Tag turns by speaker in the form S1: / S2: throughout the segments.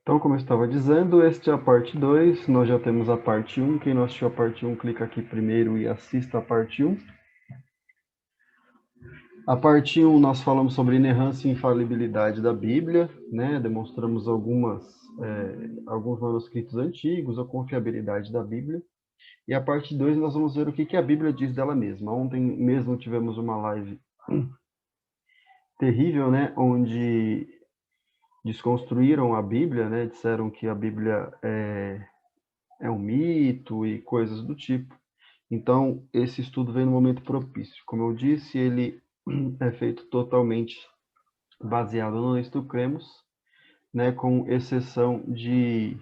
S1: Então, como eu estava dizendo, este é a parte 2. Nós já temos a parte 1. Quem não assistiu a parte 1, clica aqui primeiro e assista a parte 1. A parte 1 nós falamos sobre inerrância e infalibilidade da Bíblia, né? Demonstramos alguns manuscritos antigos, a confiabilidade da Bíblia. E a parte 2 nós vamos ver o que a Bíblia diz dela mesma. Ontem mesmo tivemos uma live terrível, né? Onde desconstruíram a Bíblia, né? Disseram que a Bíblia é um mito e coisas do tipo. Então, esse estudo vem no momento propício. Como eu disse, ele é feito totalmente baseado no Isto Cremos, né, com exceção de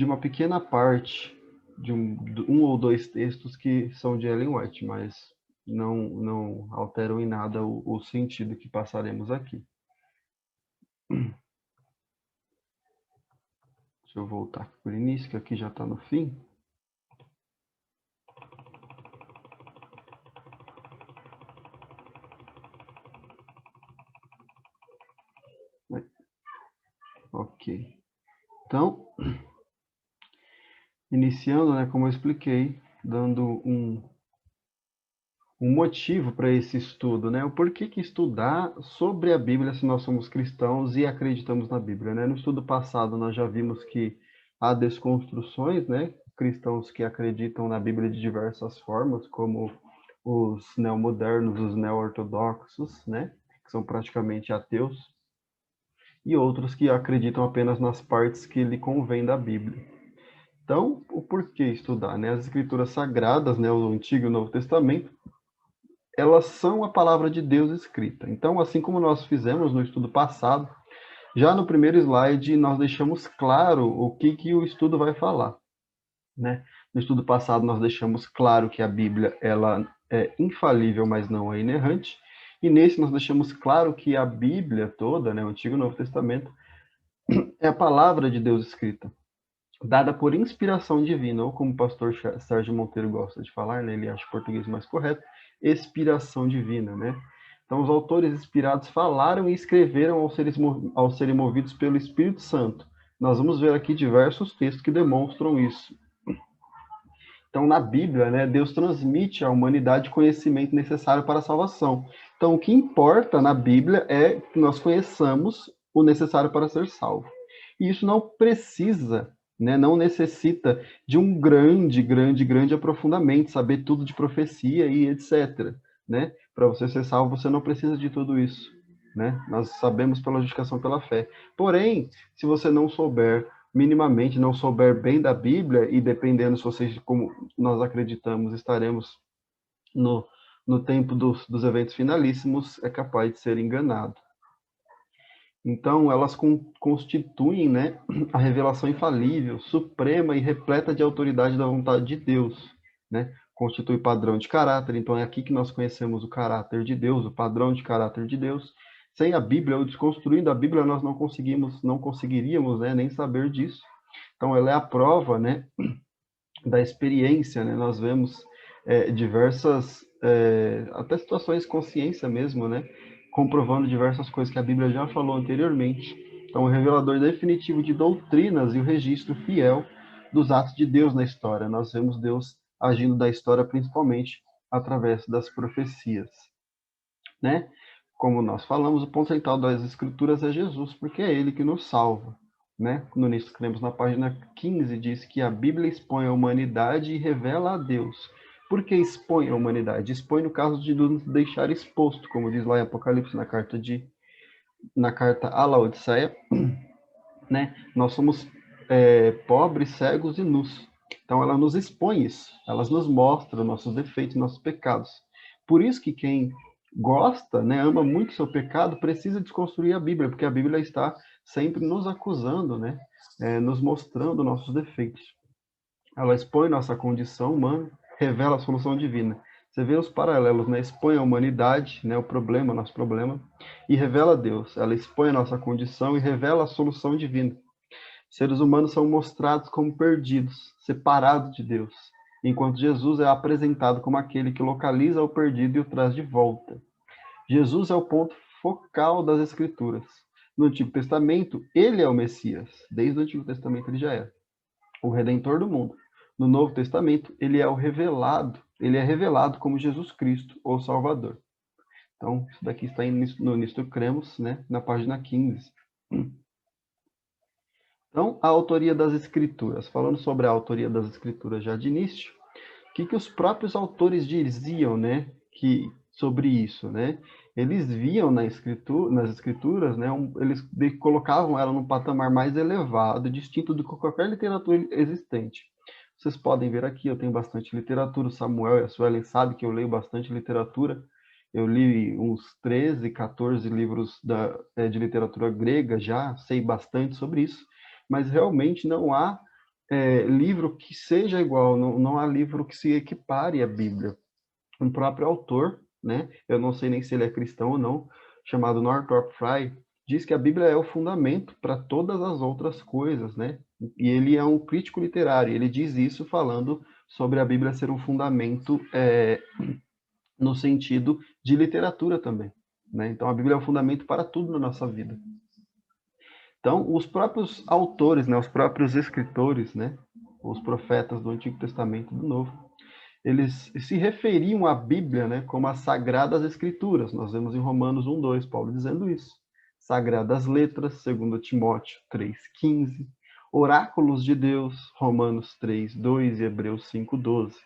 S1: uma pequena parte, de um ou dois textos que são de Ellen White, mas não alteram em nada o sentido que passaremos aqui. Deixa eu voltar aqui para o início, que aqui já está no fim. Ok. Então, iniciando, né, como eu expliquei, dando um motivo para esse estudo, né? O porquê que estudar sobre a Bíblia se nós somos cristãos e acreditamos na Bíblia, né? No estudo passado nós já vimos que há desconstruções, né? Cristãos que acreditam na Bíblia de diversas formas, como os neomodernos, os neo-ortodoxos, né? Que são praticamente ateus, e outros que acreditam apenas nas partes que lhe convém da Bíblia. Então, o porquê estudar, né? As escrituras sagradas, né? O Antigo e o Novo Testamento, elas são a palavra de Deus escrita. Então, assim como nós fizemos no estudo passado, já no primeiro slide nós deixamos claro o que o estudo vai falar, né? No estudo passado nós deixamos claro que a Bíblia ela é infalível, mas não é inerrante. E nesse nós deixamos claro que a Bíblia toda, né, o Antigo e o Novo Testamento, é a palavra de Deus escrita, dada por inspiração divina, ou como o pastor Sérgio Monteiro gosta de falar, né, ele acha o português mais correto, inspiração divina, né? Então, os autores inspirados falaram e escreveram ao serem movidos pelo Espírito Santo. Nós vamos ver aqui diversos textos que demonstram isso. Então, na Bíblia, né, Deus transmite à humanidade conhecimento necessário para a salvação. Então, o que importa na Bíblia é que nós conheçamos o necessário para ser salvo. E isso não precisa, né, não necessita de um grande aprofundamento, saber tudo de profecia e etc. Né? Para você ser salvo, você não precisa de tudo isso. Né? Nós sabemos pela justificação pela fé. Porém, se você não souber minimamente, não souber bem da Bíblia, e dependendo se vocês, como nós acreditamos, estaremos no, no tempo dos eventos finalíssimos, é capaz de ser enganado. Então, elas constituem, né, a revelação infalível, suprema e repleta de autoridade da vontade de Deus, né? Constitui padrão de caráter, então é aqui que nós conhecemos o caráter de Deus, o padrão de caráter de Deus. Sem a Bíblia, ou desconstruindo a Bíblia, nós não conseguiríamos, né, nem saber disso. Então, ela é a prova, né, da experiência, né? Nós vemos diversas, até situações de consciência mesmo, né? Comprovando diversas coisas que a Bíblia já falou anteriormente. Então, o revelador definitivo de doutrinas e o registro fiel dos atos de Deus na história. Nós vemos Deus agindo da história principalmente através das profecias, né? Como nós falamos, o ponto central das Escrituras é Jesus, porque é Ele que nos salva. Né? No início, cremos na página 15, diz que a Bíblia expõe a humanidade e revela a Deus. Por que expõe a humanidade? Expõe no caso de nos deixar exposto, como diz lá em Apocalipse, na carta a Laodiceia, né? Nós somos pobres, cegos e nus. Então ela nos expõe isso, ela nos mostra nossos defeitos, nossos pecados. Por isso que quem gosta, né, ama muito seu pecado, precisa desconstruir a Bíblia, porque a Bíblia está sempre nos acusando, né, nos mostrando nossos defeitos. Ela expõe nossa condição humana, revela a solução divina. Você vê os paralelos, né? Expõe a humanidade, né, o problema, nosso problema, e revela Deus. Ela expõe a nossa condição e revela a solução divina. Seres humanos são mostrados como perdidos, separados de Deus, enquanto Jesus é apresentado como aquele que localiza o perdido e o traz de volta. Jesus é o ponto focal das Escrituras. No Antigo Testamento, ele é o Messias. Desde o Antigo Testamento ele já é o Redentor do mundo. No Novo Testamento, ele é revelado como Jesus Cristo, o Salvador. Então, isso daqui está no Nisto Cremos, né, na página 15. Então, a autoria das Escrituras. Falando sobre a autoria das Escrituras já de início, o que os próprios autores diziam, né, sobre isso, né? Eles viam nas escrituras, né, eles colocavam ela num patamar mais elevado, distinto de qualquer literatura existente. Vocês podem ver aqui, eu tenho bastante literatura, o Samuel e a Suelen sabem que eu leio bastante literatura. Eu li uns 13, 14 livros de literatura grega já, sei bastante sobre isso, mas realmente não há livro que seja igual, não há livro que se equipare à Bíblia. Um próprio autor, né, eu não sei nem se ele é cristão ou não, chamado Northrop Frye, diz que a Bíblia é o fundamento para todas as outras coisas, né? E ele é um crítico literário, ele diz isso falando sobre a Bíblia ser um fundamento no sentido de literatura também, né? Então a Bíblia é o fundamento para tudo na nossa vida. Então, os próprios autores, né, os próprios escritores, né, os profetas do Antigo Testamento e do Novo, eles se referiam à Bíblia, né, como as Sagradas Escrituras. Nós vemos em Romanos 1:2 Paulo dizendo isso. Sagradas Letras, 2 Timóteo 3:15. Oráculos de Deus, Romanos 3:2 e Hebreus 5:12.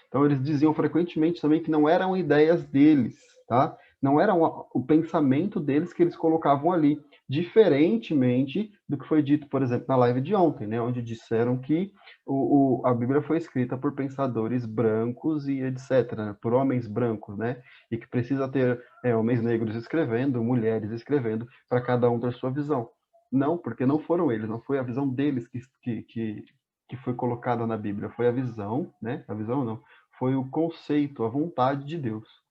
S1: Então, eles diziam frequentemente também que não eram ideias deles, tá? Não era o pensamento deles que eles colocavam ali, diferentemente do que foi dito, por exemplo, na live de ontem, né? Onde disseram que a Bíblia foi escrita por pensadores brancos e etc., né? Por homens brancos, né? E que precisa ter homens negros escrevendo, mulheres escrevendo, para cada um ter sua visão. Não, porque não foram eles, não foi a visão deles que foi colocada na Bíblia, foi a visão, né? A visão não, foi o conceito, a vontade de Deus.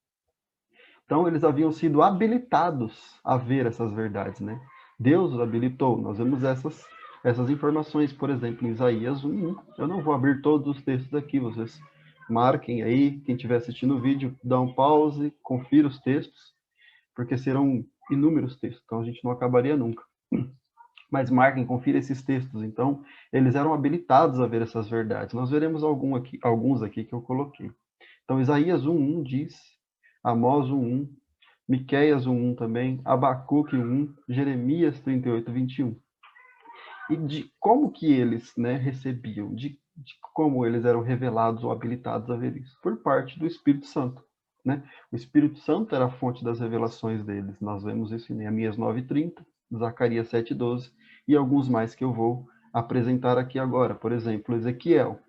S1: Então, eles haviam sido habilitados a ver essas verdades, né? Deus os habilitou. Nós vemos essas informações, por exemplo, em Isaías 1:1. Eu não vou abrir todos os textos aqui, vocês marquem aí. Quem estiver assistindo o vídeo, dá um pause, confira os textos, porque serão inúmeros textos, então a gente não acabaria nunca. Mas marquem, confira esses textos. Então, eles eram habilitados a ver essas verdades. Nós veremos alguns aqui que eu coloquei. Então, Isaías 1:1 diz, Amós 1:1, Miqueias 1:1 também, Abacuque 1, Jeremias 38:21. E de como que eles, né, recebiam, de como eles eram revelados ou habilitados a ver isso? Por parte do Espírito Santo, né? O Espírito Santo era a fonte das revelações deles. Nós vemos isso em Neemias 9:30, Zacarias 7:12 e alguns mais que eu vou apresentar aqui agora. Por exemplo, Ezequiel.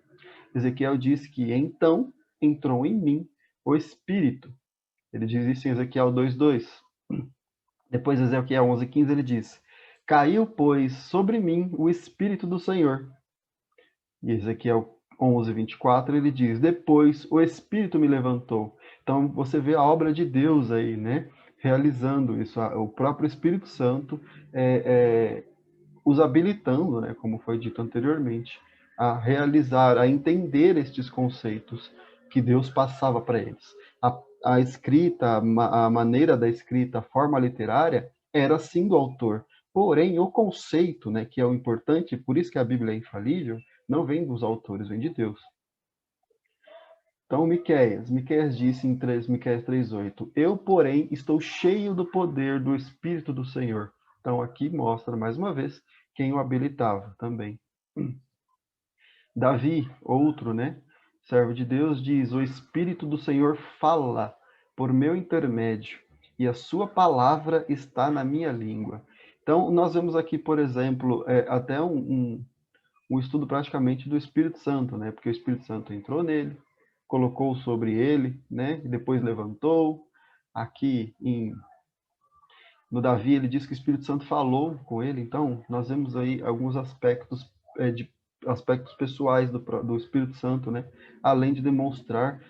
S1: Ezequiel diz que então entrou em mim o Espírito. Ele diz isso em Ezequiel 2:2. Depois, Ezequiel 11:15, ele diz: Caiu, pois, sobre mim o Espírito do Senhor. E Ezequiel 11:24, ele diz: Depois o Espírito me levantou. Então, você vê a obra de Deus aí, né? Realizando isso. O próprio Espírito Santo os habilitando, né? Como foi dito anteriormente, a realizar, a entender estes conceitos que Deus passava para eles. A escrita, a maneira da escrita, a forma literária, era sim do autor. Porém, o conceito, né, que é o importante, por isso que a Bíblia é infalível, não vem dos autores, vem de Deus. Então, Miqueias disse em Miqueias 3:8, Eu, porém, estou cheio do poder do Espírito do Senhor. Então, aqui mostra, mais uma vez, quem o habilitava também. Davi, outro, né? Servo de Deus, diz, O Espírito do Senhor fala por meu intermédio, e a sua palavra está na minha língua. Então, nós vemos aqui, por exemplo, até um estudo praticamente do Espírito Santo, né? Porque o Espírito Santo entrou nele, colocou sobre ele, né? E depois levantou. Aqui no Davi, ele diz que o Espírito Santo falou com ele. Então, nós vemos aí alguns aspectos aspectos pessoais do Espírito Santo, né? Além de demonstrar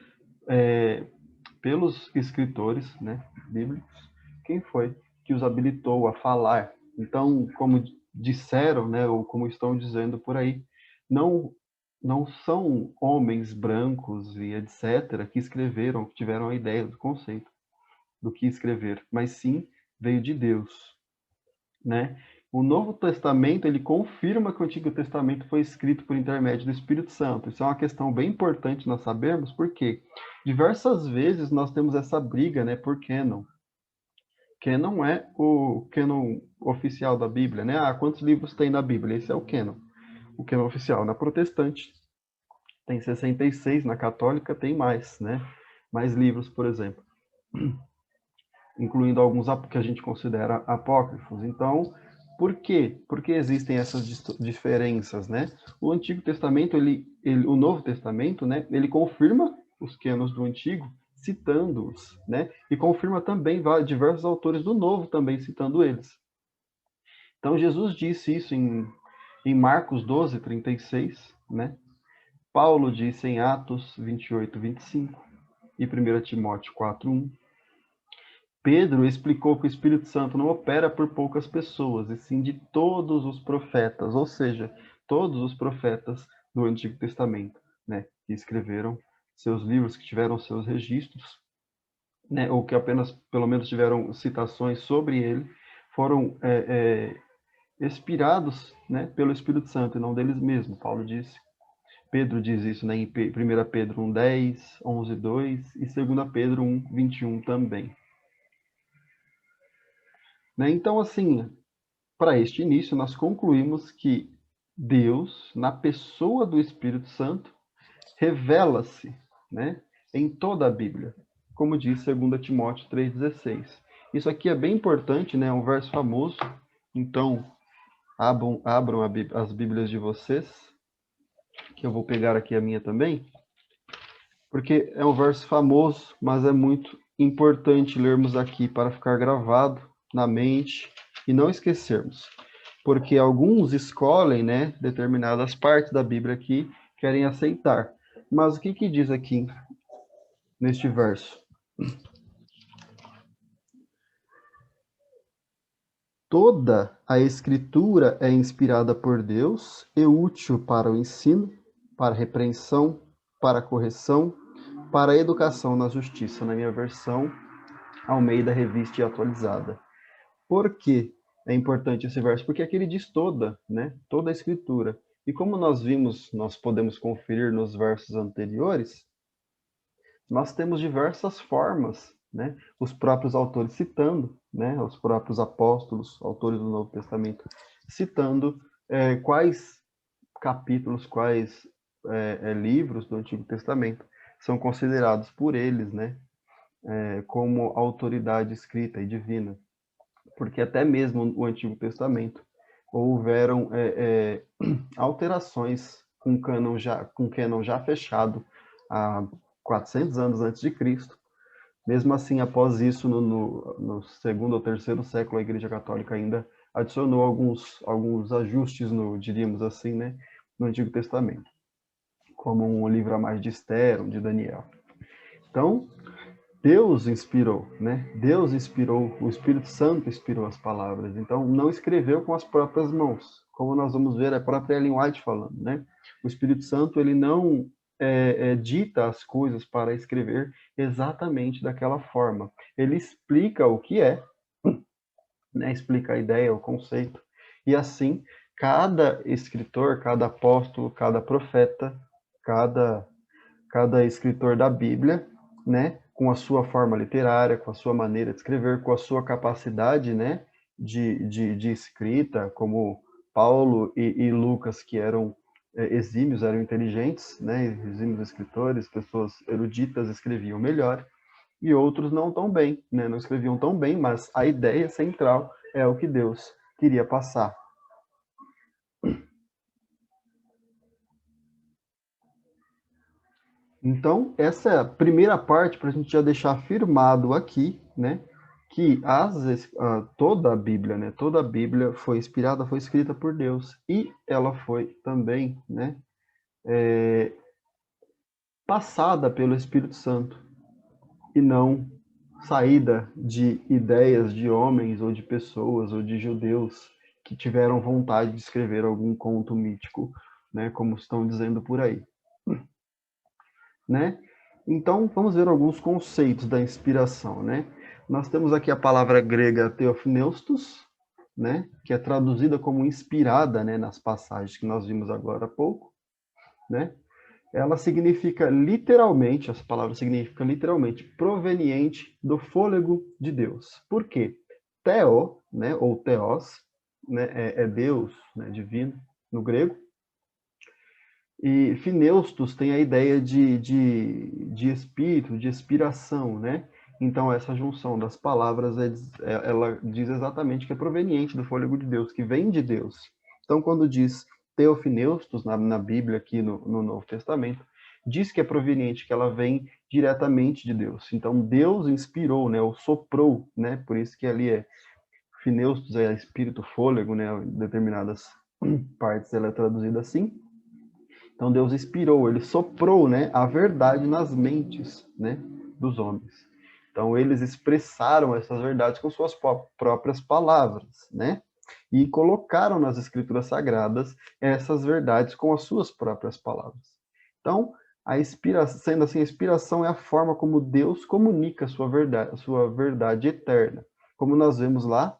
S1: pelos escritores, né, bíblicos, quem foi que os habilitou a falar. Então, como disseram, né, ou como estão dizendo por aí, não não são homens brancos e etc. que escreveram, que tiveram a ideia do conceito do que escrever, mas sim veio de Deus. né? O Novo Testamento, ele confirma que o Antigo Testamento foi escrito por intermédio do Espírito Santo. Isso é uma questão bem importante nós sabermos, porque diversas vezes nós temos essa briga, né, por cânon. Cânon é o cânon oficial da Bíblia, né? Ah, quantos livros tem na Bíblia? Esse é o cânon oficial. Na protestante tem 66, na católica tem mais, né? Mais livros, por exemplo, incluindo alguns que a gente considera apócrifos. Então, por quê? Porque existem essas diferenças, né? O Antigo Testamento, o Novo Testamento, né? Ele confirma os cânones do Antigo, citando-os, né? E confirma também diversos autores do Novo também citando eles. Então, Jesus disse isso em Marcos 12, 36, né? Paulo disse em Atos 28, 25 e 1 Timóteo 4, 1. Pedro explicou que o Espírito Santo não opera por poucas pessoas, e sim de todos os profetas, ou seja, todos os profetas do Antigo Testamento, né, que escreveram seus livros, que tiveram seus registros, né, ou que apenas, pelo menos, tiveram citações sobre ele, foram inspirados, né, pelo Espírito Santo e não deles mesmos. Paulo disse. Pedro diz isso, né, em 1 Pedro 1:10, 11:2 e 2 Pedro 1:21 também. Né? Então, assim, para este início, nós concluímos que Deus, na pessoa do Espírito Santo, revela-se, né, em toda a Bíblia, como diz 2 Timóteo 3,16. Isso aqui é bem importante, né, é um verso famoso, então abram as Bíblias de vocês, que eu vou pegar aqui a minha também, porque é um verso famoso, mas é muito importante lermos aqui para ficar gravado na mente e não esquecermos. Porque alguns escolhem, né, determinadas partes da Bíblia aqui, querem aceitar. Mas o que que diz aqui neste verso? Toda a Escritura é inspirada por Deus e útil para o ensino, para a repreensão, para a correção, para a educação na justiça, na minha versão Almeida Revista e Atualizada. Por que é importante esse verso? Porque aqui ele diz toda, né? Toda a Escritura. E como nós vimos, nós podemos conferir nos versos anteriores, nós temos diversas formas, né? Os próprios autores citando, né? Os próprios apóstolos, autores do Novo Testamento, citando quais capítulos, quais livros do Antigo Testamento são considerados por eles, né? Como autoridade escrita e divina. Porque até mesmo no Antigo Testamento houveram alterações com cânon já fechado há 400 anos antes de Cristo. Mesmo assim, após isso, no segundo ou terceiro século, a Igreja Católica ainda adicionou alguns ajustes, diríamos assim, né, no Antigo Testamento, como um livro a mais de Esther, um de Daniel. Então, Deus inspirou, né? Deus inspirou, o Espírito Santo inspirou as palavras. Então, não escreveu com as próprias mãos, como nós vamos ver a própria Ellen White falando, né? O Espírito Santo, ele não dita as coisas para escrever exatamente daquela forma. Ele explica o que é, né? Explica a ideia, o conceito. E assim, cada escritor, cada apóstolo, cada profeta, cada escritor da Bíblia, né, com a sua forma literária, com a sua maneira de escrever, com a sua capacidade, né, de escrita, como Paulo e Lucas, que eram exímios, eram inteligentes, né, exímios escritores, pessoas eruditas, escreviam melhor, e outros não tão bem, né, não escreviam tão bem, mas a ideia central é o que Deus queria passar. Então, essa é a primeira parte para a gente já deixar afirmado aqui, né, que toda a Bíblia, né, toda a Bíblia foi inspirada, foi escrita por Deus e ela foi também, né, passada pelo Espírito Santo e não saída de ideias de homens ou de pessoas ou de judeus que tiveram vontade de escrever algum conto mítico, né, como estão dizendo por aí, né? Então, vamos ver alguns conceitos da inspiração, né? Nós temos aqui a palavra grega theopneustos, né, que é traduzida como inspirada, né, nas passagens que nós vimos agora há pouco, né, ela significa literalmente, essa palavra significa literalmente proveniente do fôlego de Deus. Por quê? Theo, né, ou theos, né, é Deus, né, divino, no grego, e Fineustos tem a ideia de espírito, de inspiração, né? Então, essa junção das palavras, ela diz exatamente que é proveniente do fôlego de Deus, que vem de Deus. Então, quando diz Theophineustos na Bíblia, aqui no Novo Testamento, diz que é proveniente, que ela vem diretamente de Deus. Então, Deus inspirou, né? Ou soprou, né? Por isso que ali é Fineustos, é espírito, fôlego, né? Em determinadas partes ela é traduzida assim. Então Deus inspirou, ele soprou, né, a verdade nas mentes, né, dos homens. Então eles expressaram essas verdades com suas próprias palavras, né? E colocaram nas escrituras sagradas essas verdades com as suas próprias palavras. Então, sendo assim, a inspiração é a forma como Deus comunica a sua verdade eterna. Como nós vemos lá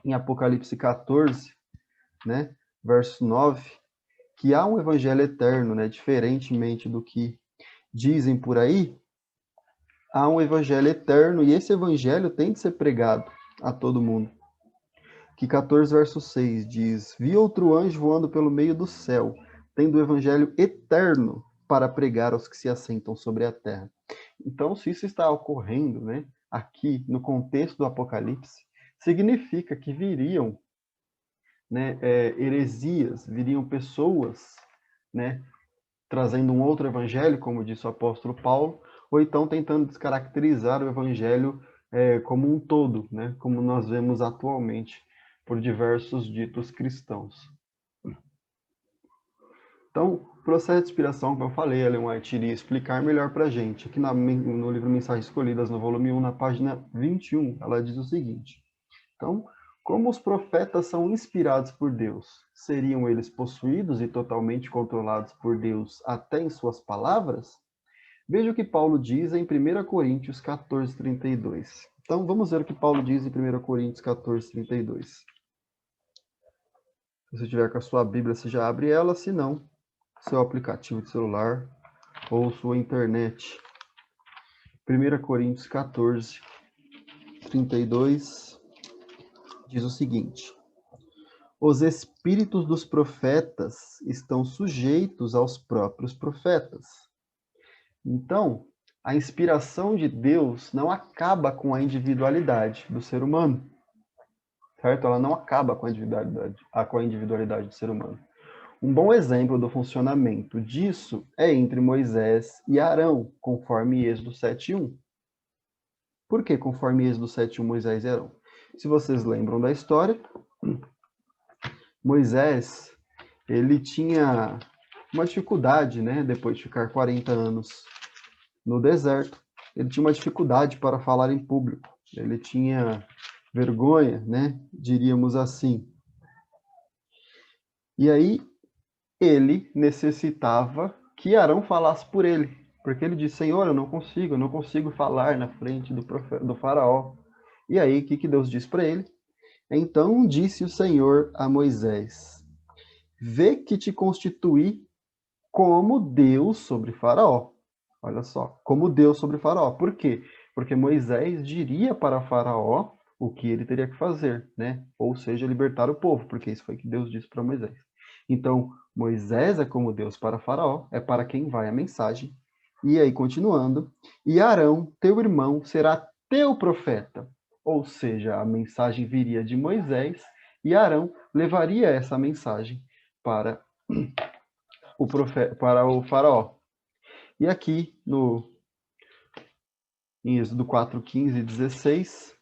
S1: em Apocalipse 14, né, verso 9, que há um evangelho eterno, né? Diferentemente do que dizem por aí, há um evangelho eterno e esse evangelho tem de ser pregado a todo mundo. Que 14, verso 6 diz: Vi outro anjo voando pelo meio do céu, tendo o evangelho eterno para pregar aos que se assentam sobre a terra. Então, se isso está ocorrendo, né, aqui no contexto do Apocalipse, significa que viriam, né, heresias, viriam pessoas, né, trazendo um outro evangelho, como disse o apóstolo Paulo, ou então tentando descaracterizar o evangelho como um todo, né? Como nós vemos atualmente por diversos ditos cristãos. Então, o processo de inspiração, como eu falei, Ellen White iria explicar melhor para a gente. Aqui no livro Mensagens Escolhidas, no volume 1, na página 21, ela diz o seguinte: então, como os profetas são inspirados por Deus, seriam eles possuídos e totalmente controlados por Deus até em suas palavras? Veja o que Paulo diz em 1 Coríntios 14:32. Então, vamos ver o que Paulo diz em 1 Coríntios 14:32. Se você tiver com a sua Bíblia, você já abre ela, se não, seu aplicativo de celular ou sua internet. 1 Coríntios 14:32 diz o seguinte: os espíritos dos profetas estão sujeitos aos próprios profetas. Então, a inspiração de Deus não acaba com a individualidade do ser humano, certo? Ela não acaba com a individualidade do ser humano. Um bom exemplo do funcionamento disso é entre Moisés e Arão, conforme Êxodo 7:1. Por que conforme Êxodo 7:1 Moisés e Arão? Se vocês lembram da história, Moisés, ele tinha uma dificuldade, né, depois de ficar 40 anos no deserto, ele tinha uma dificuldade para falar em público. Ele tinha vergonha, né, diríamos assim. E aí ele necessitava que Arão falasse por ele, porque ele disse: Senhor, eu não consigo falar na frente do faraó. E aí, o que Deus disse para ele? Então disse o Senhor a Moisés: vê que te constituí como Deus sobre Faraó. Olha só, como Deus sobre Faraó. Por quê? Porque Moisés diria para Faraó o que ele teria que fazer, né? Ou seja, libertar o povo, porque isso foi que Deus disse para Moisés. Então, Moisés é como Deus para Faraó, é para quem vai a mensagem. E aí, continuando, e Arão, teu irmão, será teu profeta. Ou seja, a mensagem viria de Moisés e Arão levaria essa mensagem para para o faraó. E aqui em Êxodo 4:15 e 16,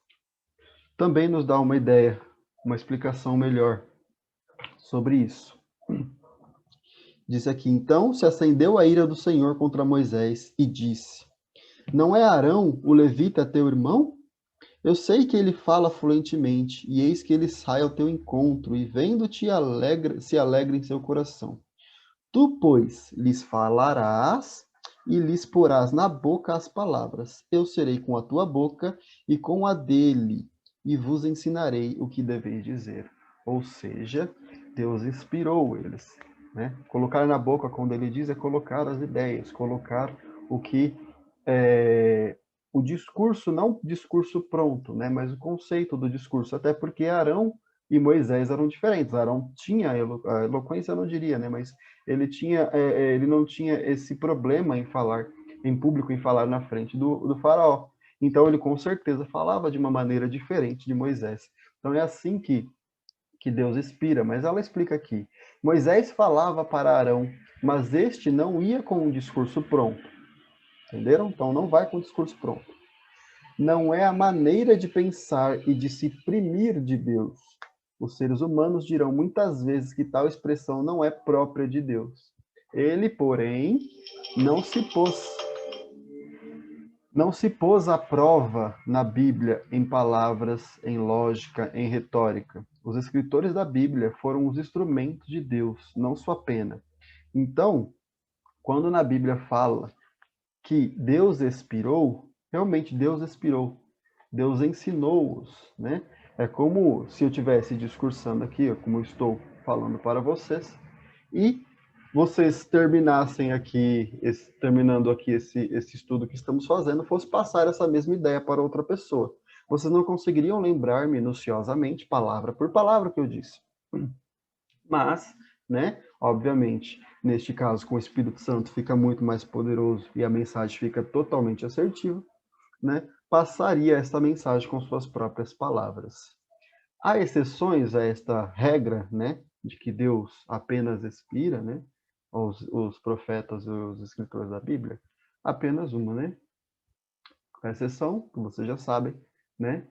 S1: também nos dá uma ideia, uma explicação melhor sobre isso. Diz aqui: então se acendeu a ira do Senhor contra Moisés e disse: não é Arão, o levita, teu irmão? Eu sei que ele fala fluentemente, e eis que ele sai ao teu encontro, e vendo-te se alegra em seu coração. Tu, pois, lhes falarás e lhes porás na boca as palavras. Eu serei com a tua boca e com a dele. e vos ensinarei o que deveis dizer. Ou seja, Deus inspirou eles, né? Colocar na boca, quando ele diz, é colocar as ideias, colocar o que o discurso, não o discurso pronto, né? Mas o conceito do discurso, até porque Arão e Moisés eram diferentes. Arão tinha a eloquência, eu não diria, né? Mas ele não tinha esse problema em falar em público, em falar na frente do faraó. Então ele com certeza falava de uma maneira diferente de Moisés. Então é assim que Deus inspira, mas ela explica aqui. Moisés falava para Arão, mas este não ia com um discurso pronto. Entenderam? Então não vai com o discurso pronto. Não é a maneira de pensar e de se imprimir de Deus. Os seres humanos dirão muitas vezes que tal expressão não é própria de Deus. Ele, porém, não se pôs não se pôs à prova na Bíblia em palavras, em lógica, em retórica. Os escritores da Bíblia foram os instrumentos de Deus, não sua pena. Então, quando na Bíblia fala que Deus expirou, realmente Deus expirou. Deus ensinou-os, né? É como se eu estivesse discursando aqui, como eu estou falando para vocês, e vocês terminassem aqui, terminando aqui esse estudo que estamos fazendo, fosse passar essa mesma ideia para outra pessoa. Vocês não conseguiriam lembrar minuciosamente, palavra por palavra, o que eu disse. Mas, né, obviamente, neste caso, com o Espírito Santo, fica muito mais poderoso e a mensagem fica totalmente assertiva, né? Passaria esta mensagem com suas próprias palavras. Há exceções a esta regra, né, de que Deus apenas expira, né, os profetas e os escritores da Bíblia? Apenas uma, né? A exceção, que vocês já sabem, né?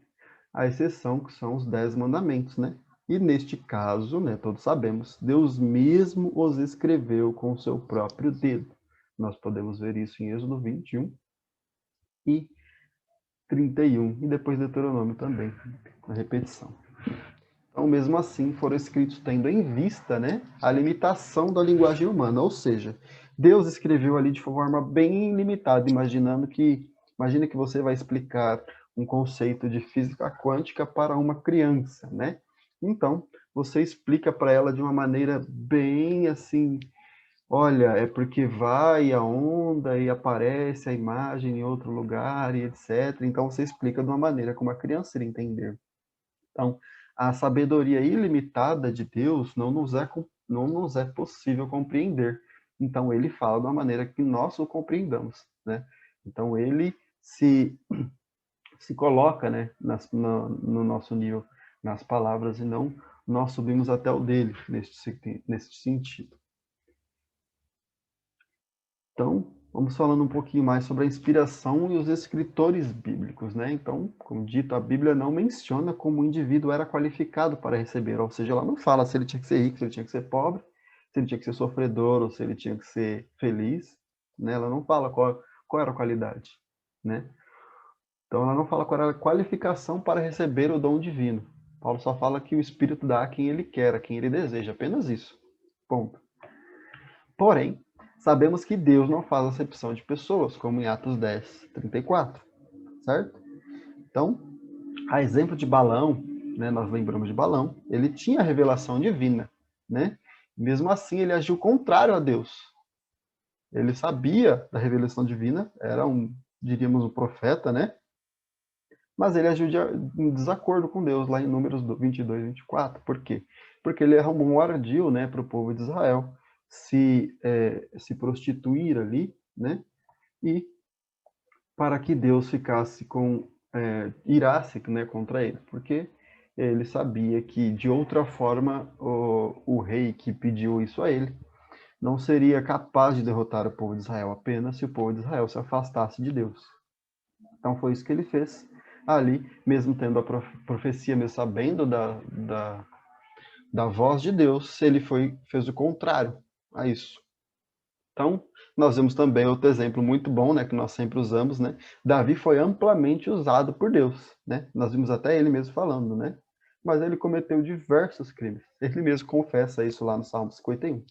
S1: A exceção que são os 10 mandamentos, né? E neste caso, né, todos sabemos, Deus mesmo os escreveu com o seu próprio dedo. Nós podemos ver isso em Êxodo 21 e 31, e depois Deuteronômio também, na repetição. Então, mesmo assim, foram escritos tendo em vista, né, a limitação da linguagem humana, ou seja, Deus escreveu ali de forma bem limitada, imagina que você vai explicar um conceito de física quântica para uma criança, né? Então, você explica para ela de uma maneira bem assim, olha, é porque vai a onda e aparece a imagem em outro lugar e etc. Então, você explica de uma maneira como a criança iria entender. Então, a sabedoria ilimitada de Deus não nos é possível compreender. Então, ele fala de uma maneira que nós o compreendamos, né? Então, ele se coloca, né, no nosso nível, nas palavras, e não nós subimos até o dele, neste sentido. Então, vamos falando um pouquinho mais sobre a inspiração e os escritores bíblicos, né? Então, como dito, a Bíblia não menciona como o indivíduo era qualificado para receber, ou seja, ela não fala se ele tinha que ser rico, se ele tinha que ser pobre, se ele tinha que ser sofredor ou se ele tinha que ser feliz, né? Ela não fala qual era a qualidade, né? Então, ela não fala qual era a qualificação para receber o dom divino. Paulo só fala que o Espírito dá a quem ele quer, a quem ele deseja, apenas isso. Ponto. Porém, sabemos que Deus não faz acepção de pessoas, como em Atos 10, 34, certo? Então, a exemplo de Balaão, né, nós lembramos de Balaão, ele tinha a revelação divina, né? Mesmo assim, ele agiu contrário a Deus. Ele sabia da revelação divina, era diríamos, um profeta, né? Mas ele agiu em desacordo com Deus, lá em Números 22, 24. Por quê? Porque ele arrumou um ardil, né, para o povo de Israel se prostituir ali, né? E para que Deus ficasse irasse, né, contra ele, porque ele sabia que de outra forma o rei que pediu isso a ele não seria capaz de derrotar o povo de Israel apenas se o povo de Israel se afastasse de Deus. Então foi isso que ele fez ali, mesmo tendo a profecia, mesmo sabendo da voz de Deus, ele fez o contrário a isso. Então, nós vemos também outro exemplo muito bom, né, que nós sempre usamos, né? Davi foi amplamente usado por Deus, né? Nós vimos até ele mesmo falando, né? Mas ele cometeu diversos crimes. Ele mesmo confessa isso lá no Salmo 51,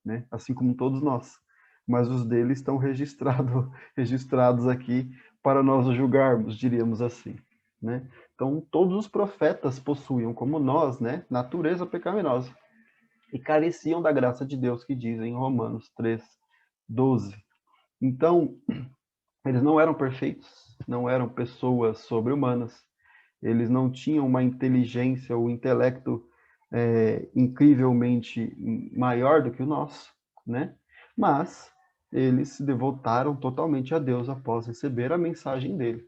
S1: né? Assim como todos nós. Mas os dele estão registrados aqui para nós o julgarmos, diríamos assim, né? Então, todos os profetas possuíam, como nós, né, natureza pecaminosa e careciam da graça de Deus, que diz em Romanos 3:12. Então, eles não eram perfeitos, não eram pessoas sobre-humanas, eles não tinham uma inteligência ou intelecto incrivelmente maior do que o nosso, né? Mas eles se devotaram totalmente a Deus após receber a mensagem dele.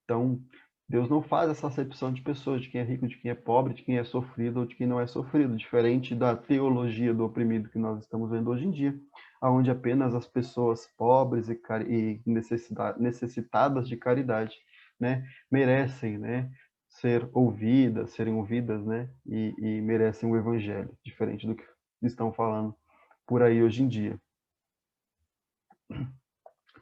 S1: Então, Deus não faz essa acepção de pessoas, de quem é rico, de quem é pobre, de quem é sofrido ou de quem não é sofrido, diferente da teologia do oprimido que nós estamos vendo hoje em dia, onde apenas as pessoas pobres e necessitadas de caridade, né, merecem, né, serem ouvidas, né, e merecem o evangelho, diferente do que estão falando por aí hoje em dia.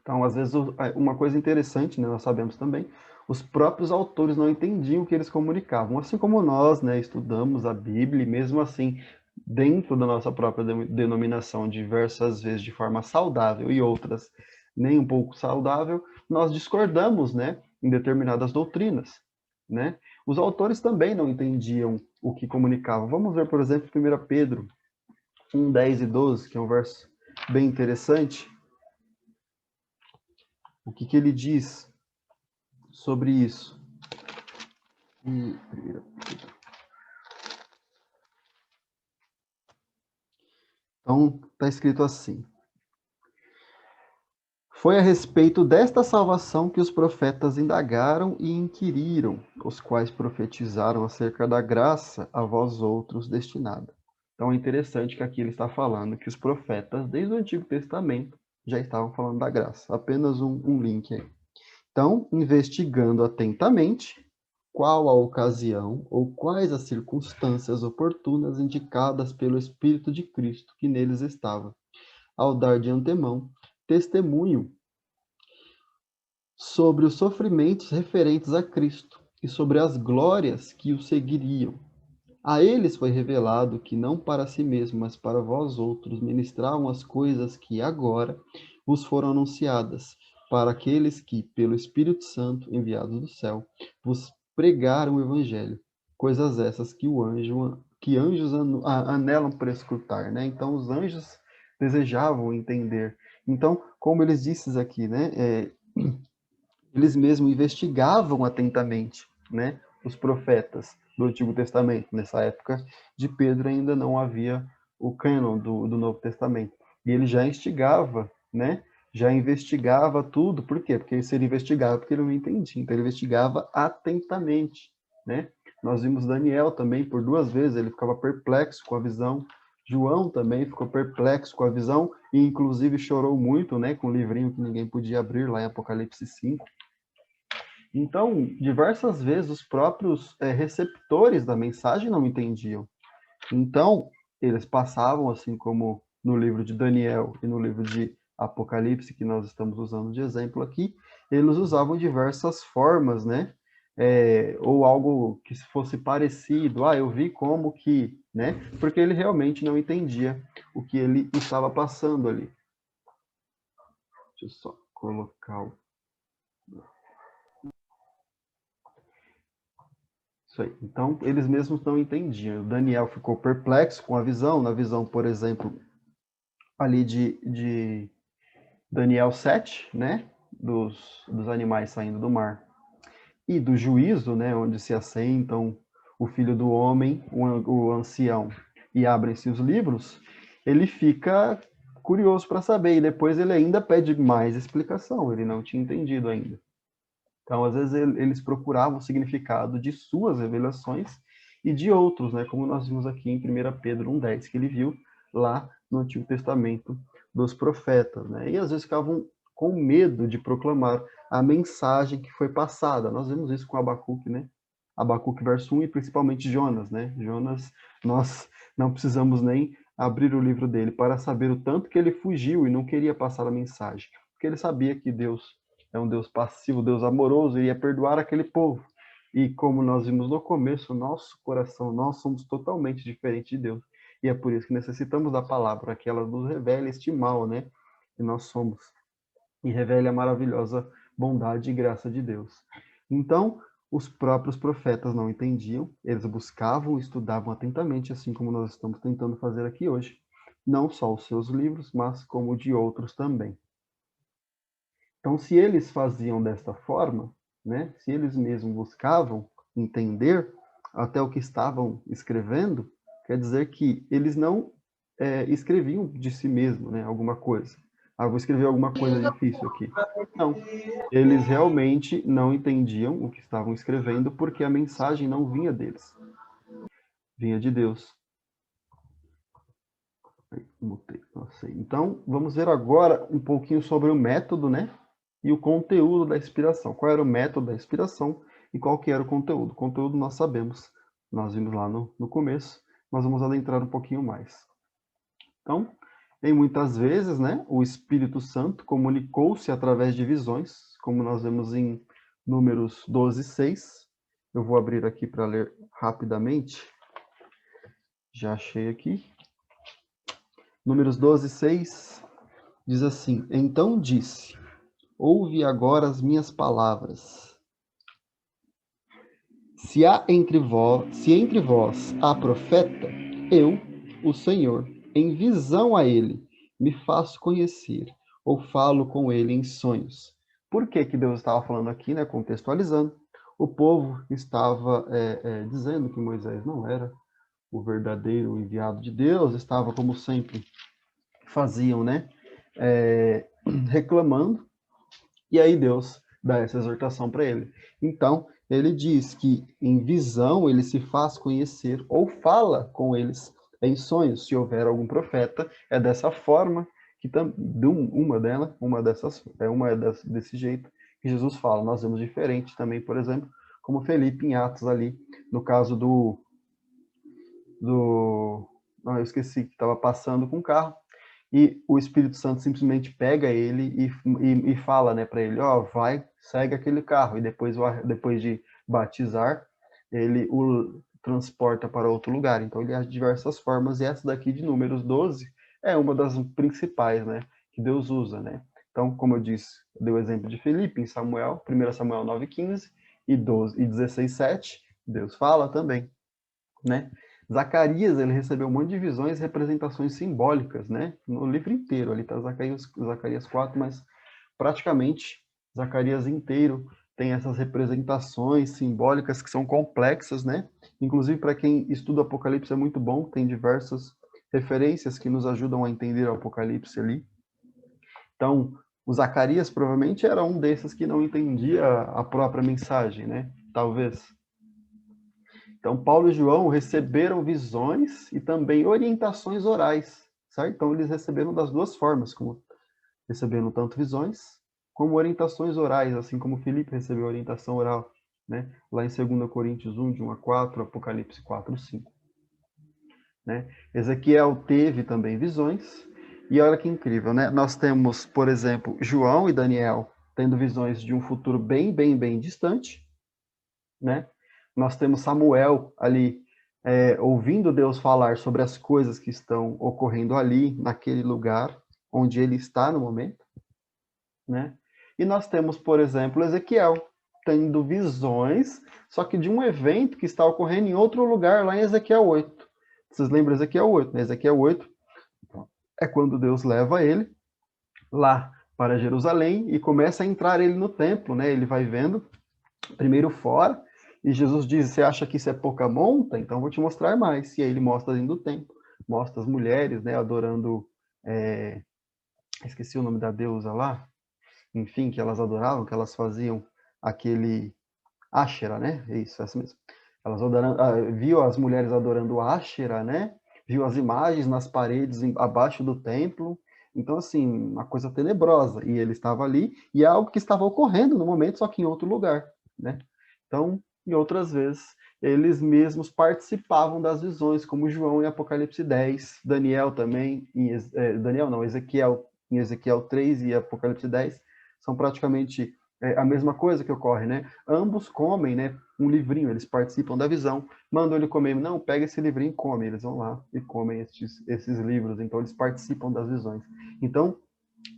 S1: Então, às vezes, uma coisa interessante, né, nós sabemos também, os próprios autores não entendiam o que eles comunicavam. Assim como nós, né, estudamos a Bíblia, e mesmo assim, dentro da nossa própria denominação, diversas vezes de forma saudável e outras nem um pouco saudável, nós discordamos, né, em determinadas doutrinas, né? Os autores também não entendiam o que comunicavam. Vamos ver, por exemplo, 1 Pedro 1:10 e 12, que é um verso bem interessante. O que ele diz sobre isso? Então, está escrito assim: foi a respeito desta salvação que os profetas indagaram e inquiriram, os quais profetizaram acerca da graça a vós outros destinada. Então é interessante que aqui ele está falando que os profetas, desde o Antigo Testamento, já estavam falando da graça. Apenas um link aí. Então, investigando atentamente qual a ocasião ou quais as circunstâncias oportunas indicadas pelo Espírito de Cristo que neles estava, ao dar de antemão testemunho sobre os sofrimentos referentes a Cristo e sobre as glórias que o seguiriam. A eles foi revelado que não para si mesmo, mas para vós outros ministravam as coisas que agora vos foram anunciadas, para aqueles que, pelo Espírito Santo, enviados do céu, vos pregaram o Evangelho. Coisas essas que anjos anelam por escutar, né? Então, os anjos desejavam entender. Então, como eles disseram aqui, né? Eles mesmos investigavam atentamente, né, os profetas do Antigo Testamento. Nessa época de Pedro ainda não havia o cânon do Novo Testamento. E ele já instigava, né, já investigava tudo. Por quê? Porque se ele investigava, porque ele não entendia. Então ele investigava atentamente, né? Nós vimos Daniel também por 2 vezes, ele ficava perplexo com a visão. João também ficou perplexo com a visão e inclusive chorou muito, né, com o livrinho que ninguém podia abrir lá em Apocalipse 5. Então, diversas vezes os próprios receptores da mensagem não entendiam. Então, eles passavam, assim como no livro de Daniel e no livro de Apocalipse, que nós estamos usando de exemplo aqui, eles usavam diversas formas, né? Ou algo que fosse parecido. Ah, eu vi como que, né? Porque ele realmente não entendia o que ele estava passando ali. Deixa eu só colocar o isso aí. Então, eles mesmos não entendiam. O Daniel ficou perplexo com a visão, na visão, por exemplo, ali de Daniel 7, né? Dos animais saindo do mar. E do juízo, né? Onde se assentam o filho do homem, o ancião, e abrem-se os livros. Ele fica curioso para saber, e depois ele ainda pede mais explicação, ele não tinha entendido ainda. Então, às vezes, eles procuravam o significado de suas revelações e de outros, né? Como nós vimos aqui em 1 Pedro 1:10, que ele viu lá no Antigo Testamento dos profetas, né? E às vezes ficavam com medo de proclamar a mensagem que foi passada. Nós vemos isso com Abacuque, né? Abacuque verso 1 e principalmente Jonas, né? Jonas, nós não precisamos nem abrir o livro dele para saber o tanto que ele fugiu e não queria passar a mensagem, porque ele sabia que Deus é um Deus passivo, Deus amoroso, iria perdoar aquele povo. E como nós vimos no começo, nosso coração, nós somos totalmente diferentes de Deus. E é por isso que necessitamos da palavra, para que ela nos revele este mal, né? Que nós somos. E revele a maravilhosa bondade e graça de Deus. Então, Os próprios profetas não entendiam, eles buscavam, estudavam atentamente, assim como nós estamos tentando fazer aqui hoje. Não só os seus livros, mas como de outros também. Então, se eles faziam desta forma, né, se eles mesmos buscavam entender até o que estavam escrevendo, quer dizer que eles não escreviam de si mesmo, né, alguma coisa. Ah, vou escrever alguma coisa difícil aqui. Não. Eles realmente não entendiam o que estavam escrevendo porque a mensagem não vinha deles. Vinha de Deus. Mutei, não sei. Então, vamos ver agora um pouquinho sobre o método, né? E o conteúdo da inspiração. Qual era o método da inspiração e qual que era o conteúdo? O conteúdo nós sabemos. Nós vimos lá no começo. Nós vamos adentrar um pouquinho mais. Então, em muitas vezes, né, o Espírito Santo comunicou-se através de visões, como nós vemos em Números 12:6. Eu vou abrir aqui para ler rapidamente. Já achei aqui. Números 12:6 diz assim: Então disse: Ouve agora as minhas palavras. Se entre vós há profeta, eu, o Senhor, em visão a ele, me faço conhecer, ou falo com ele em sonhos. Por que que Deus estava falando aqui, né, contextualizando? O povo estava dizendo que Moisés não era o verdadeiro enviado de Deus, estava, como sempre faziam, né, reclamando, e aí Deus dá essa exortação para ele. Então, ele diz que em visão ele se faz conhecer ou fala com eles em sonhos. Se houver algum profeta, é dessa forma que desse jeito que Jesus fala. Nós vemos diferente também, por exemplo, como Felipe em Atos ali, no caso não, eu esqueci que estava passando com o carro e o Espírito Santo simplesmente pega ele e fala, né, para ele, ó, vai, segue aquele carro, e depois de batizar, ele o transporta para outro lugar. Então ele age de diversas formas, e essa daqui de Números 12 é uma das principais, né, que Deus usa, né. Então, como eu disse, eu dei o exemplo de Filipe em Samuel, 1 Samuel 9:15 e 16:7, Deus fala também, né? Zacarias, ele recebeu um monte de visões e representações simbólicas, né? No livro inteiro, ali está Zacarias 4, mas praticamente Zacarias inteiro tem essas representações simbólicas que são complexas, né? Inclusive, para quem estuda o Apocalipse é muito bom, tem diversas referências que nos ajudam a entender o Apocalipse ali. Então, o Zacarias provavelmente era um desses que não entendia a própria mensagem, né? Talvez. Então, Paulo e João receberam visões e também orientações orais, certo? Então, eles receberam das duas formas, como receberam tanto visões como orientações orais, assim como Filipe recebeu orientação oral, né? Lá em 2 Coríntios 1, de 1 a 4, Apocalipse 4, 5. Né? Ezequiel teve também visões, e olha que incrível, né? Nós temos, por exemplo, João e Daniel tendo visões de um futuro bem, bem, bem distante, né? Nós temos Samuel ali ouvindo Deus falar sobre as coisas que estão ocorrendo ali, naquele lugar onde ele está no momento, né? E nós temos, por exemplo, Ezequiel tendo visões, só que de um evento que está ocorrendo em outro lugar, lá em Ezequiel 8. Vocês lembram Ezequiel 8, né? Ezequiel 8 é quando Deus leva ele lá para Jerusalém e começa a entrar ele no templo, né? Ele vai vendo primeiro fora, e Jesus diz, você acha que isso é pouca monta? Então eu vou te mostrar mais. E aí ele mostra dentro do templo, mostra as mulheres, né, adorando, esqueci o nome da deusa lá, enfim, que elas adoravam, que elas faziam aquele Ashera, né? Isso, essa mesmo. Elas viu as mulheres adorando Ashera, né? Viu as imagens nas paredes abaixo do templo. Então, assim, uma coisa tenebrosa. E ele estava ali, e é algo que estava ocorrendo no momento, só que em outro lugar, né? Então, em outras vezes, eles mesmos participavam das visões, como João em Apocalipse 10, Daniel também, Daniel não, Ezequiel, em Ezequiel 3 e Apocalipse 10, são praticamente a mesma coisa que ocorre, né? Ambos comem, né, um livrinho, eles participam da visão, mandam ele comer, não, pega esse livrinho e come, eles vão lá e comem esses livros, então eles participam das visões. Então,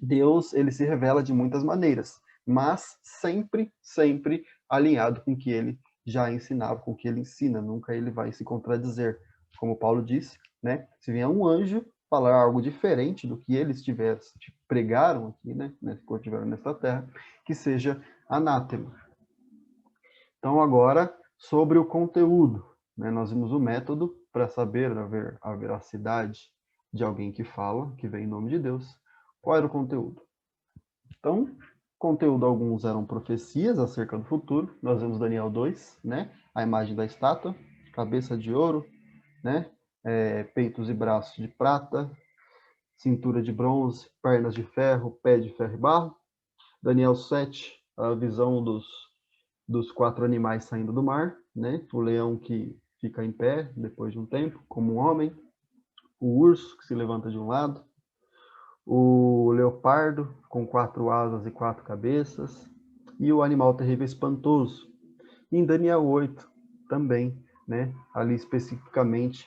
S1: Deus, ele se revela de muitas maneiras, mas sempre, sempre alinhado com o que ele já ensinava, com o que ele ensina, nunca ele vai se contradizer. Como Paulo disse, né? Se vier um anjo falar algo diferente do que eles pregaram aqui, né? Quando estiveram nessa terra, que seja anátema. Então, agora, sobre o conteúdo, né? Nós vimos o método para saber a veracidade de alguém que fala, que vem em nome de Deus. Qual era o conteúdo? Então, conteúdo, alguns eram profecias acerca do futuro. Nós vemos Daniel 2, né? A imagem da estátua, cabeça de ouro, né? Peitos e braços de prata, cintura de bronze, pernas de ferro, pé de ferro e barro. Daniel 7, a visão dos 4 animais saindo do mar, né? O leão que fica em pé depois de um tempo, como um homem. O urso que se levanta de um lado. O leopardo com 4 asas e 4 cabeças. E o animal terrível espantoso. E em Daniel 8 também, né? Ali especificamente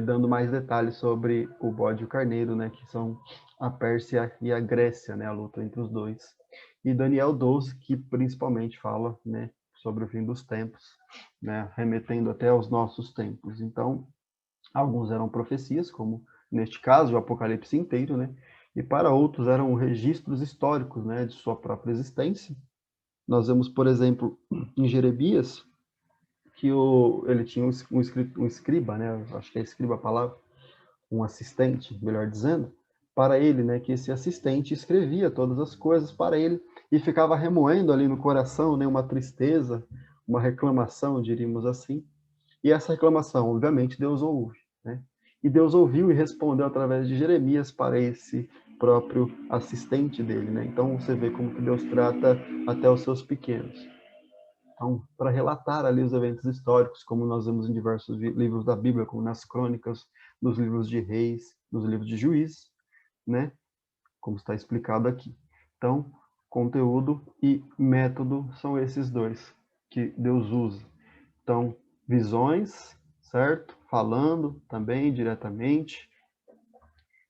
S1: dando mais detalhes sobre o bode e o carneiro, né? Que são a Pérsia e a Grécia, né? A luta entre os dois. E Daniel 12, que principalmente fala, né? Sobre o fim dos tempos, né? Remetendo até aos nossos tempos. Então, alguns eram profecias, como neste caso o Apocalipse inteiro, né? E para outros eram registros históricos, né? De sua própria existência. Nós vemos, por exemplo, em Jeremias, que ele tinha um escriba, né? Acho que é escriba a palavra, um assistente, melhor dizendo, para ele, né? Que esse assistente escrevia todas as coisas para ele e ficava remoendo ali no coração, né? Uma tristeza, uma reclamação, diríamos assim. E essa reclamação, obviamente, Deus ouve, né? E Deus ouviu e respondeu através de Jeremias para esse próprio assistente dele, né? Então você vê como que Deus trata até os seus pequenos. Então, para relatar ali os eventos históricos, como nós vemos em diversos livros da Bíblia, como nas crônicas, nos livros de Reis, nos livros de Juízes, né? Como está explicado aqui. Então, conteúdo e método são esses dois que Deus usa. Então, visões, certo? Falando também diretamente,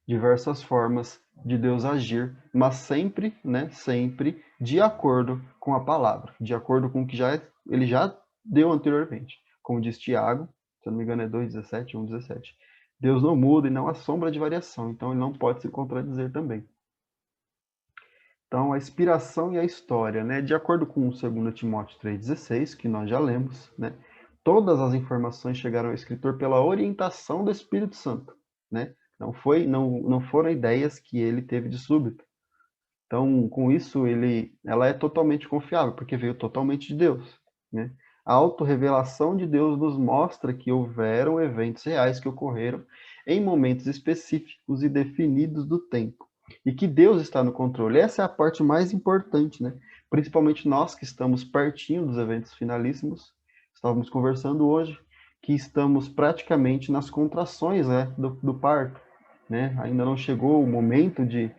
S1: diversas formas de Deus agir, mas sempre, né, sempre de acordo com a palavra, de acordo com o que ele já deu anteriormente. Como diz Tiago, se eu não me engano é 2,17, 1,17. Deus não muda e não há sombra de variação, então ele não pode se contradizer também. Então, a inspiração e a história, né? De acordo com 2 Timóteo 3,16, que nós já lemos, né? Todas as informações chegaram ao escritor pela orientação do Espírito Santo, né? Não foram ideias que ele teve de súbito. Então, com isso, ela é totalmente confiável, porque veio totalmente de Deus, né? A autorrevelação de Deus nos mostra que houveram eventos reais que ocorreram em momentos específicos e definidos do tempo. E que Deus está no controle. Essa é a parte mais importante, né? Principalmente nós que estamos pertinho dos eventos finalíssimos. Estávamos conversando hoje que estamos praticamente nas contrações, né, do parto, né? Ainda não chegou o momento de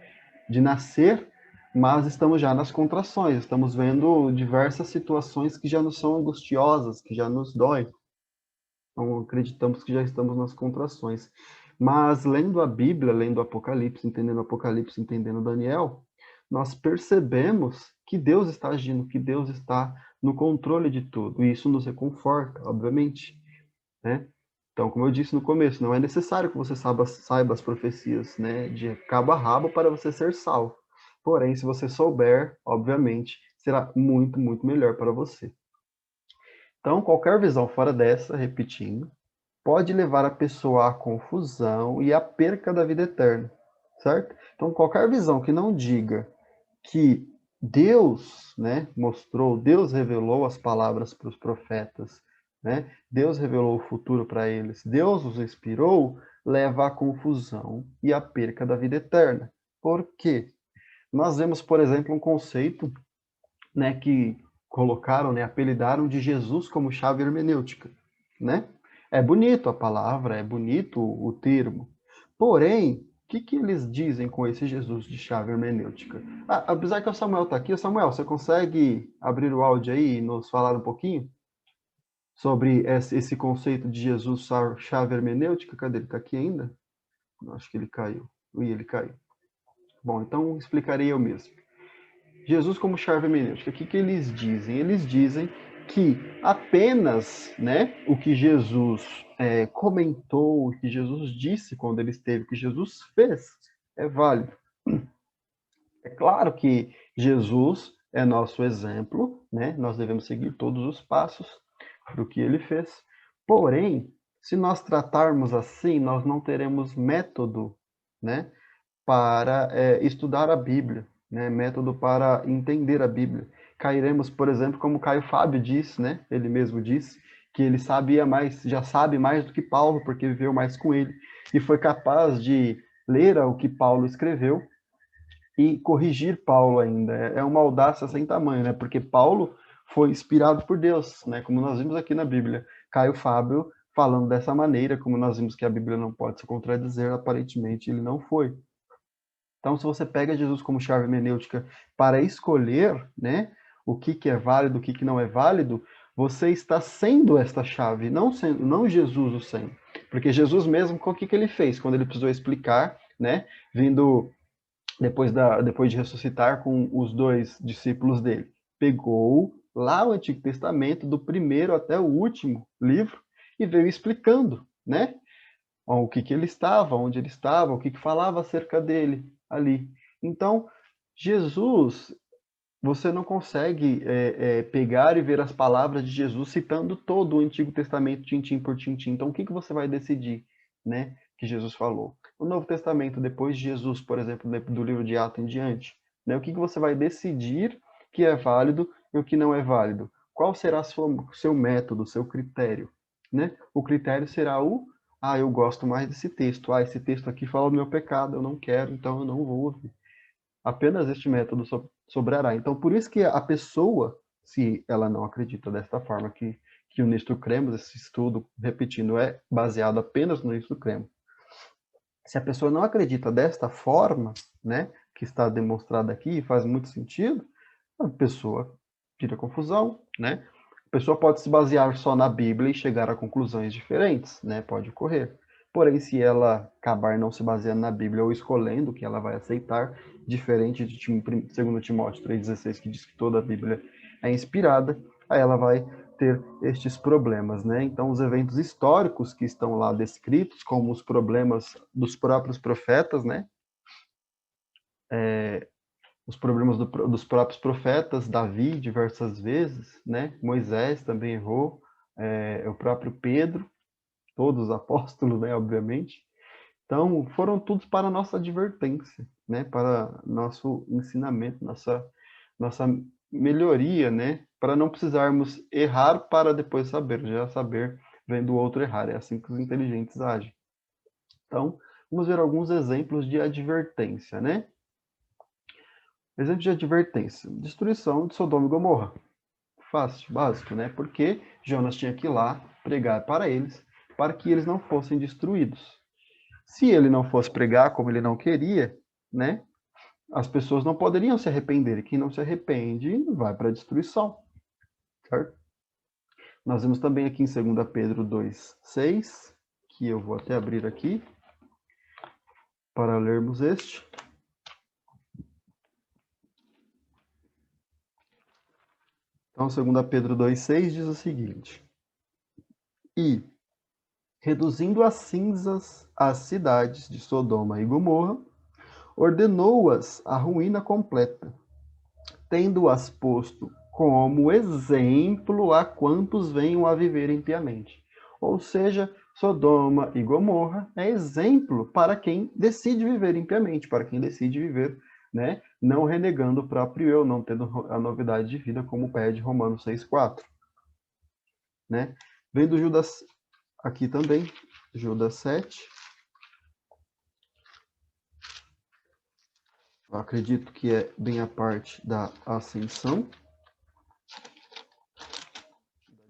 S1: nascer, mas estamos já nas contrações, estamos vendo diversas situações que já nos são angustiosas, que já nos dói. Então, acreditamos que já estamos nas contrações. Mas lendo a Bíblia, lendo o Apocalipse, entendendo Daniel, nós percebemos que Deus está agindo, que Deus está no controle de tudo. E isso nos reconforta, obviamente, né? Então, como eu disse no começo, não é necessário que você saiba as profecias, né, de cabo a rabo para você ser salvo. Porém, se você souber, obviamente, será muito, muito melhor para você. Então, qualquer visão fora dessa, repetindo, pode levar a pessoa à confusão e à perca da vida eterna, certo? Então, qualquer visão que não diga que Deus, né, mostrou, Deus revelou as palavras para os profetas, né? Deus revelou o futuro para eles, Deus os inspirou, leva à confusão e à perca da vida eterna. Por quê? Nós vemos, por exemplo, um conceito, né, que colocaram, né, apelidaram de Jesus como chave hermenêutica, né? É bonito a palavra, é bonito o termo. Porém, o que eles dizem com esse Jesus de chave hermenêutica? Apesar que o Samuel está aqui, Samuel, você consegue abrir o áudio aí e nos falar um pouquinho sobre esse conceito de Jesus chave hermenêutica? Cadê ele? Está aqui ainda? Acho que ele caiu. Ih, ele caiu. Bom, então explicarei eu mesmo. Jesus como chave hermenêutica, o que eles dizem? Eles dizem que apenas, né, o que Jesus comentou, o que Jesus disse quando ele esteve, o que Jesus fez, é válido. É claro que Jesus é nosso exemplo, né? Nós devemos seguir todos os passos do que ele fez. Porém, se nós tratarmos assim, nós não teremos método, né, para estudar a Bíblia, né? Método para entender a Bíblia. Cairemos, por exemplo, como Caio Fábio disse, né? Ele mesmo disse que ele sabia mais, já sabe mais do que Paulo, porque viveu mais com ele e foi capaz de ler o que Paulo escreveu e corrigir Paulo ainda. É uma audácia sem tamanho, né? Porque Paulo foi inspirado por Deus, né? Como nós vimos aqui na Bíblia. Caio Fábio falando dessa maneira, como nós vimos que a Bíblia não pode se contradizer, aparentemente ele não foi. Então, se você pega Jesus como chave hermenêutica para escolher, né, o que é válido, o que não é válido, você está sendo esta chave, não Jesus o sendo. Porque Jesus mesmo, o que ele fez quando ele precisou explicar, né, vindo depois de ressuscitar com os dois discípulos dele? Pegou lá o Antigo Testamento, do primeiro até o último livro, e veio explicando, né, o que ele estava, onde ele estava, o que falava acerca dele ali. Então, Jesus, você não consegue pegar e ver as palavras de Jesus citando todo o Antigo Testamento, tintim por tintim. Então, o que você vai decidir, né, que Jesus falou? O Novo Testamento, depois de Jesus, por exemplo, do livro de Atos em diante, né, o que você vai decidir que é válido e o que não é válido? Qual será o seu método, o seu critério? Né? O critério será eu gosto mais desse texto. Esse texto aqui fala do meu pecado, eu não quero, então eu não vou ouvir. Apenas este método sobrará. Então, por isso que a pessoa, se ela não acredita desta forma que o Nisto Cremos, esse estudo, repetindo, é baseado apenas no Nisto Cremos. Se a pessoa não acredita desta forma, né, que está demonstrada aqui, faz muito sentido, a pessoa tira confusão, né? A pessoa pode se basear só na Bíblia e chegar a conclusões diferentes, né? Pode ocorrer. Porém, se ela acabar não se baseando na Bíblia ou escolhendo o que ela vai aceitar, diferente de 2 Timóteo 3,16, que diz que toda a Bíblia é inspirada, aí ela vai ter estes problemas, né? Então, os eventos históricos que estão lá descritos, como os problemas dos próprios profetas, né? Os problemas dos próprios profetas, Davi diversas vezes, né? Moisés também errou, o próprio Pedro, todos os apóstolos, né? Obviamente. Então, foram todos para nossa advertência, né? Para nosso ensinamento, nossa melhoria, né? Para não precisarmos errar para depois saber, já saber vendo o outro errar. É assim que os inteligentes agem. Então, vamos ver alguns exemplos de advertência, né? Exemplo de advertência. Destruição de Sodoma e Gomorra. Fácil, básico, né? Porque Jonas tinha que ir lá pregar para eles, para que eles não fossem destruídos. Se ele não fosse pregar como ele não queria, né? As pessoas não poderiam se arrepender. E quem não se arrepende vai para a destruição. Certo? Nós vemos também aqui em 2 Pedro 2,6, que eu vou até abrir aqui para lermos este. Então, 2 Pedro 2,6 diz o seguinte: E, reduzindo a cinzas as cidades de Sodoma e Gomorra, ordenou-as à ruína completa, tendo-as posto como exemplo a quantos venham a viver impiamente. Ou seja, Sodoma e Gomorra é exemplo para quem decide viver impiamente, para quem decide viver, né, não renegando o próprio eu, não tendo a novidade de vida, como pede Romanos 6,4. Né? Vendo Judas aqui também, Judas 7. Eu acredito que é bem a parte da ascensão,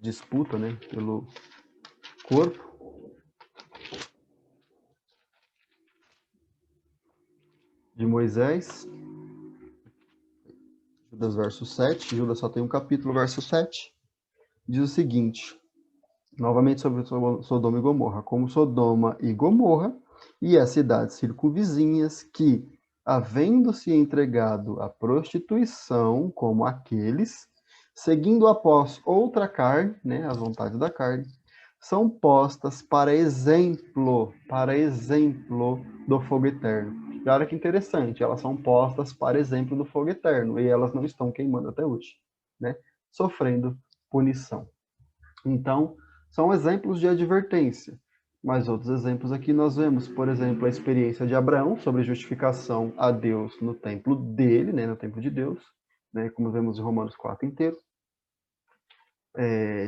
S1: disputa, né, pelo corpo. De Moisés, Judas verso 7, Judas só tem um capítulo, verso 7, diz o seguinte, novamente sobre Sodoma e Gomorra, como Sodoma e Gomorra e as cidades circunvizinhas que havendo-se entregado à prostituição, como aqueles, seguindo após outra carne, né, as vontades da carne, são postas para exemplo do fogo eterno. E olha que interessante, elas são postas para exemplo do fogo eterno, e elas não estão queimando até hoje, né, sofrendo punição. Então, são exemplos de advertência. Mas outros exemplos aqui nós vemos, por exemplo, a experiência de Abraão sobre justificação a Deus no templo dele, né, no templo de Deus, né, como vemos em Romanos 4 inteiro.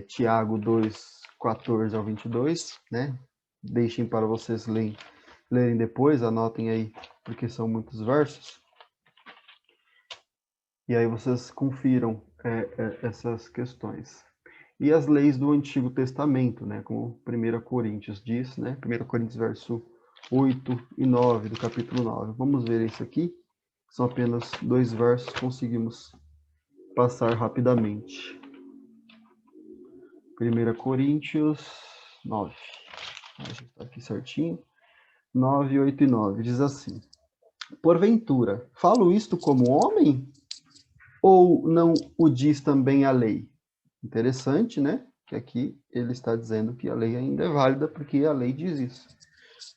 S1: Tiago 2, 14 ao 22, né? Deixem para vocês lerem depois, anotem aí, porque são muitos versos. E aí vocês confiram essas questões. E as leis do Antigo Testamento, né? Como 1 Coríntios diz, né? 1 Coríntios, verso 8 e 9 do capítulo 9. Vamos ver isso aqui. São apenas 2 versos, conseguimos passar rapidamente. 1 Coríntios 9. A gente está aqui certinho. 9, 8 e 9. Diz assim: Porventura, falo isto como homem? Ou não o diz também a lei? Interessante, né? Que aqui ele está dizendo que a lei ainda é válida, porque a lei diz isso.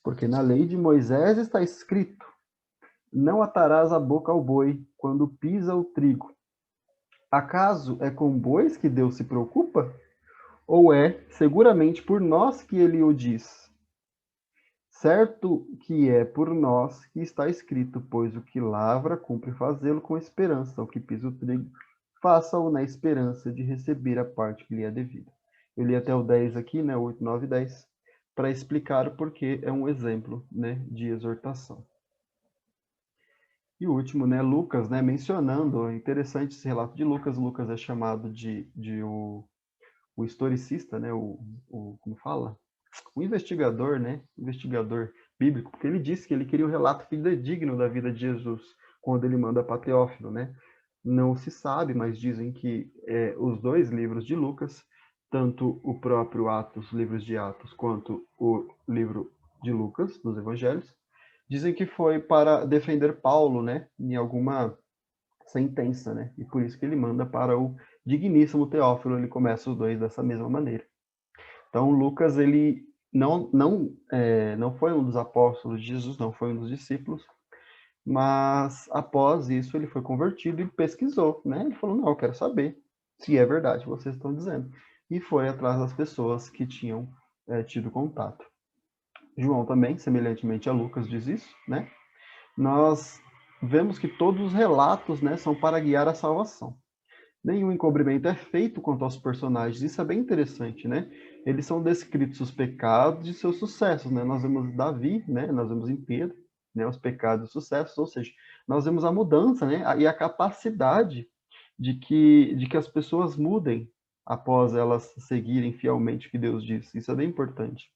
S1: Porque na lei de Moisés está escrito: não atarás a boca ao boi quando pisa o trigo. Acaso é com bois que Deus se preocupa? Ou é seguramente por nós que ele o diz? Certo que é por nós que está escrito, pois o que lavra cumpre fazê-lo com esperança, o que pisa o trigo, faça-o na esperança de receber a parte que lhe é devida. Eu li até o 10 aqui, né, 8, 9 e 10, para explicar o porquê é um exemplo, né, de exortação. E o último, né, Lucas, né, mencionando, é interessante esse relato de Lucas. Lucas é chamado de o historicista, né, como fala? O investigador, né, investigador bíblico, porque ele disse que ele queria um relato fidedigno da vida de Jesus, quando ele manda para Teófilo, né? Não se sabe, mas dizem que os dois livros de Lucas, tanto o próprio Atos, livros de Atos, quanto o livro de Lucas, dos Evangelhos, dizem que foi para defender Paulo, né, em alguma sentença, né? E por isso que ele manda para o digníssimo Teófilo. Ele começa os dois dessa mesma maneira. Então, Lucas, ele não foi um dos apóstolos de Jesus, não foi um dos discípulos, mas após isso ele foi convertido e pesquisou, né? Ele falou, não, eu quero saber se é verdade o que vocês estão dizendo. E foi atrás das pessoas que tinham tido contato. João também, semelhantemente a Lucas, diz isso, né? Nós vemos que todos os relatos, né, são para guiar a salvação. Nenhum encobrimento é feito quanto aos personagens. Isso é bem interessante, né? Eles são descritos os pecados e seus sucessos, né? Nós vemos Davi, né? Nós vemos em Pedro, né? Os pecados e os sucessos, ou seja, nós vemos a mudança, né? E a capacidade de que as pessoas mudem após elas seguirem fielmente o que Deus diz. Isso é bem importante.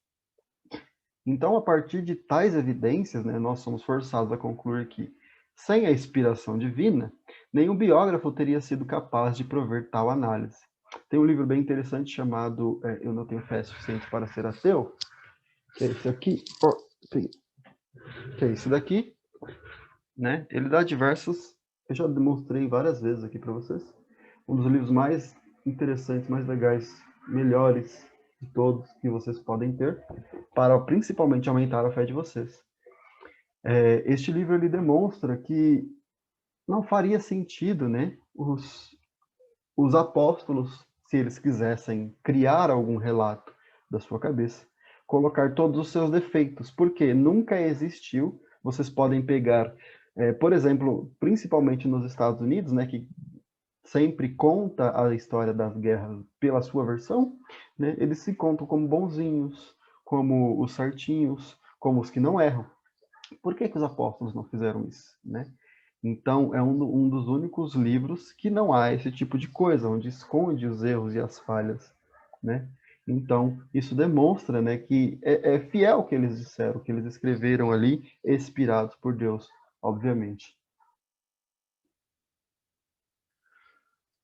S1: Então, a partir de tais evidências, né, nós somos forçados a concluir que, sem a inspiração divina, nenhum biógrafo teria sido capaz de prover tal análise. Tem um livro bem interessante chamado Eu Não Tenho Fé Suficiente para Ser Ateu, que é esse aqui, que é esse daqui, né? Ele dá diversos, eu já demonstrei várias vezes aqui para vocês, um dos livros mais interessantes, mais legais, melhores de todos que vocês podem ter, para principalmente aumentar a fé de vocês. Este livro ele demonstra que não faria sentido, né, os apóstolos, se eles quisessem criar algum relato da sua cabeça, colocar todos os seus defeitos, porque nunca existiu. Vocês podem pegar, por exemplo, principalmente nos Estados Unidos, né, que sempre conta a história das guerras pela sua versão, né, eles se contam como bonzinhos, como os certinhos, como os que não erram. Por que os apóstolos não fizeram isso, né? Então, é um dos únicos livros que não há esse tipo de coisa, onde esconde os erros e as falhas, né? Então, isso demonstra, né, que é fiel o que eles disseram, o que eles escreveram ali, inspirados por Deus, obviamente.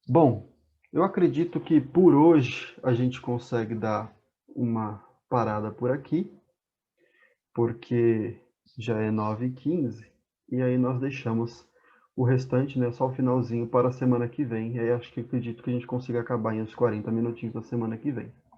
S1: Bom, eu acredito que por hoje a gente consegue dar uma parada por aqui, porque já é 9h15 e aí nós deixamos o restante, né, só o finalzinho para a semana que vem. E aí acredito que a gente consiga acabar em uns 40 minutinhos da semana que vem.